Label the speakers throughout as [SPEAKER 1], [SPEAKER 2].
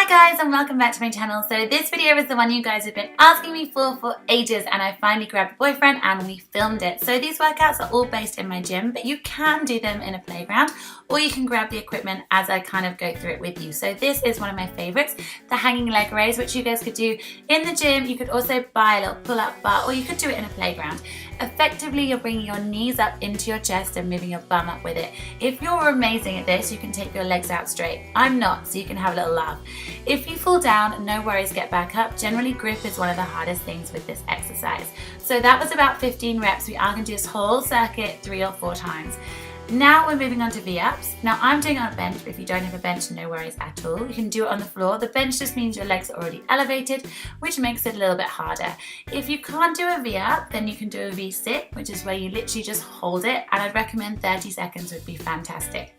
[SPEAKER 1] Hi guys and welcome back to my channel. So this video is the one you guys have been asking me for ages, and I finally grabbed a boyfriend and we filmed it. So these workouts are all based in my gym, but you can do them in a playground or you can grab the equipment as I kind of go through it with you. So this is one of my favorites, the hanging leg raise, which you guys could do in the gym. You could also buy a little pull-up bar or you could do it in a playground. Effectively, you're bringing your knees up into your chest and moving your bum up with it. If you're amazing at this, you can take your legs out straight. I'm not, so you can have a little laugh. If you fall down, no worries, get back up. Generally, grip is one of the hardest things with this exercise. So that was about 15 reps. We are going to do this whole circuit 3 or 4 times. Now we're moving on to V-ups. Now I'm doing it on a bench, but if you don't have a bench, no worries at all. You can do it on the floor. The bench just means your legs are already elevated, which makes it a little bit harder. If you can't do a V-up, then you can do a V-sit, which is where you literally just hold it, and I'd recommend 30 seconds would be fantastic.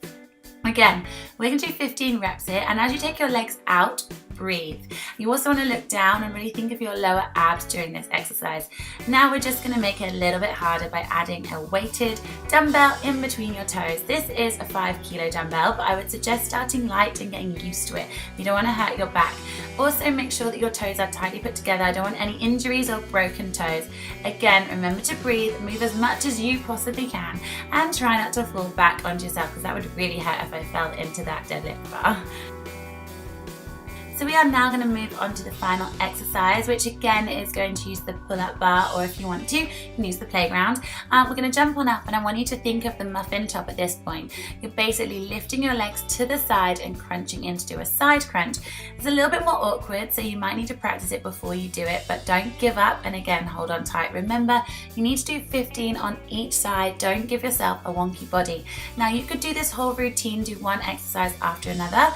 [SPEAKER 1] Again, we're going to do 15 reps here, and as you take your legs out, breathe. You also want to look down and really think of your lower abs during this exercise. Now we're just going to make it a little bit harder by adding a weighted dumbbell in between your toes. This is a 5 kilo dumbbell, but I would suggest starting light and getting used to it. You don't want to hurt your back. Also make sure that your toes are tightly put together. I don't want any injuries or broken toes. Again, remember to breathe, move as much as you possibly can, and try not to fall back onto yourself, because that would really hurt if I fell into that deadlift bar. So we are now going to move on to the final exercise, which again is going to use the pull-up bar, or if you want to, you can use the playground. We're going to jump on up, and I want you to think of the muffin top at this point. You're basically lifting your legs to the side and crunching in to do a side crunch. It's a little bit more awkward, so you might need to practice it before you do it, but don't give up, and again, hold on tight. Remember, you need to do 15 on each side. Don't give yourself a wonky body. Now you could do this whole routine, do one exercise after another,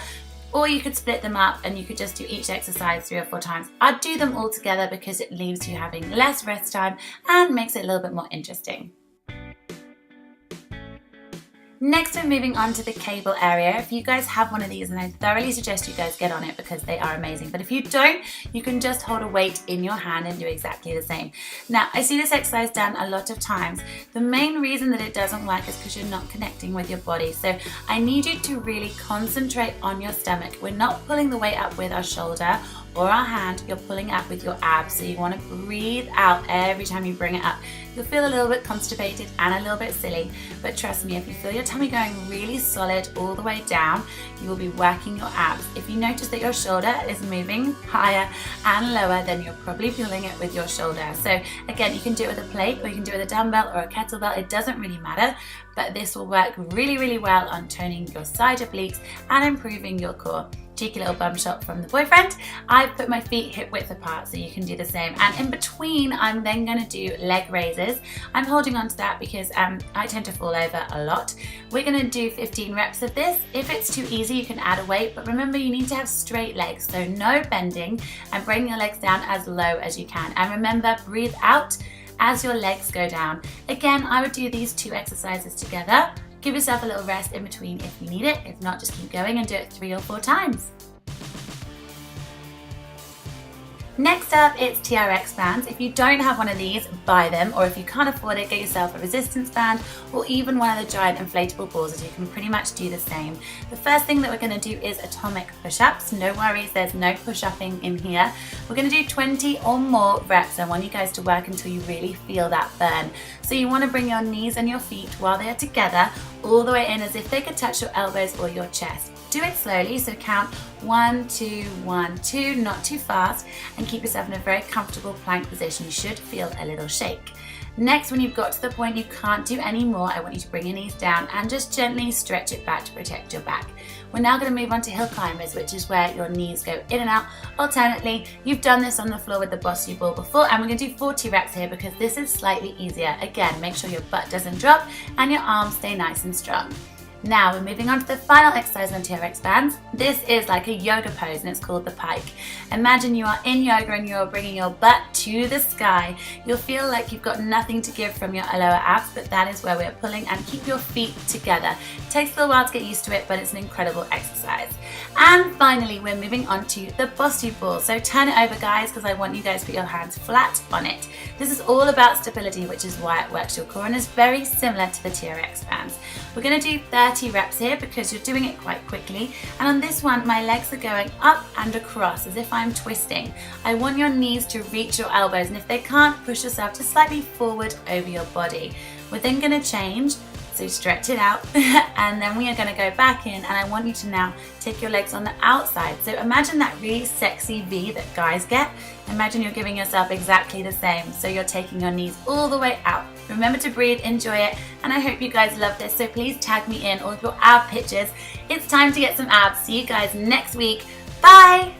[SPEAKER 1] or you could split them up and you could just do each exercise 3 or 4 times. I'd do them all together because it leaves you having less rest time and makes it a little bit more interesting. Next, we're moving on to the cable area. If you guys have one of these, and I thoroughly suggest you guys get on it because they are amazing. But if you don't, you can just hold a weight in your hand and do exactly the same. Now, I see this exercise done a lot of times. The main reason that it doesn't work is because you're not connecting with your body. So I need you to really concentrate on your stomach. We're not pulling the weight up with our shoulder or our hand, you're pulling up with your abs. So you want to breathe out every time you bring it up. You'll feel a little bit constipated and a little bit silly, but trust me, if you feel your tummy going really solid all the way down, you will be working your abs. If you notice that your shoulder is moving higher and lower, then you're probably feeling it with your shoulder. So again, you can do it with a plate, or you can do it with a dumbbell or a kettlebell. It doesn't really matter, but this will work really, really well on toning your side obliques and improving your core. Cheeky little bum shot from the boyfriend. I've put my feet hip width apart, so you can do the same. And in between, I'm then going to do leg raises. I'm holding on to that because I tend to fall over a lot. We're going to do 15 reps of this. If it's too easy, you can add a weight, but remember, you need to have straight legs, so no bending, and bring your legs down as low as you can. And remember, breathe out as your legs go down. Again, I would do these 2 exercises together. Give yourself a little rest in between if you need it. If not, just keep going and do it 3 or 4 times. Next up, it's TRX bands. If you don't have one of these, buy them, or if you can't afford it, get yourself a resistance band or even one of the giant inflatable balls, as you can pretty much do the same. The first thing that we're going to do is atomic push-ups. No worries, there's no push-upping in here. We're going to do 20 or more reps. I want you guys to work until you really feel that burn. So you want to bring your knees and your feet while they are together all the way in, as if they could touch your elbows or your chest. Do it slowly, so count 1, 2, 1, 2, not too fast, and keep yourself in a very comfortable plank position. You should feel a little shake. Next, when you've got to the point you can't do any more, I want you to bring your knees down and just gently stretch it back to protect your back. We're now going to move on to hill climbers, which is where your knees go in and out alternately. You've done this on the floor with the Bossy Ball before, and we're going to do 40 reps here because this is slightly easier. Again, make sure your butt doesn't drop and your arms stay nice and strong. Now we're moving on to the final exercise on TRX bands. This is like a yoga pose, and it's called the pike. Imagine you are in yoga and you're bringing your butt to the sky. You'll feel like you've got nothing to give from your lower abs, but that is where we're pulling, and keep your feet together. It takes a little while to get used to it, but it's an incredible exercise. And finally, we're moving on to the Bossy Ball. So turn it over, guys, because I want you guys to put your hands flat on it. This is all about stability, which is why it works your core and is very similar to the TRX bands. We're going to do 30 30 reps here because you're doing it quite quickly. And on this one, my legs are going up and across as if I'm twisting. I want your knees to reach your elbows, and if they can't, push yourself just slightly forward over your body. We're then going to change. So stretch it out and then we are going to go back in, and I want you to now take your legs on the outside. So imagine that really sexy V that guys get. Imagine you're giving yourself exactly the same. So you're taking your knees all the way out. Remember to breathe, enjoy it, and I hope you guys love this. So please tag me in all of your ab pictures. It's time to get some abs. See you guys next week. Bye!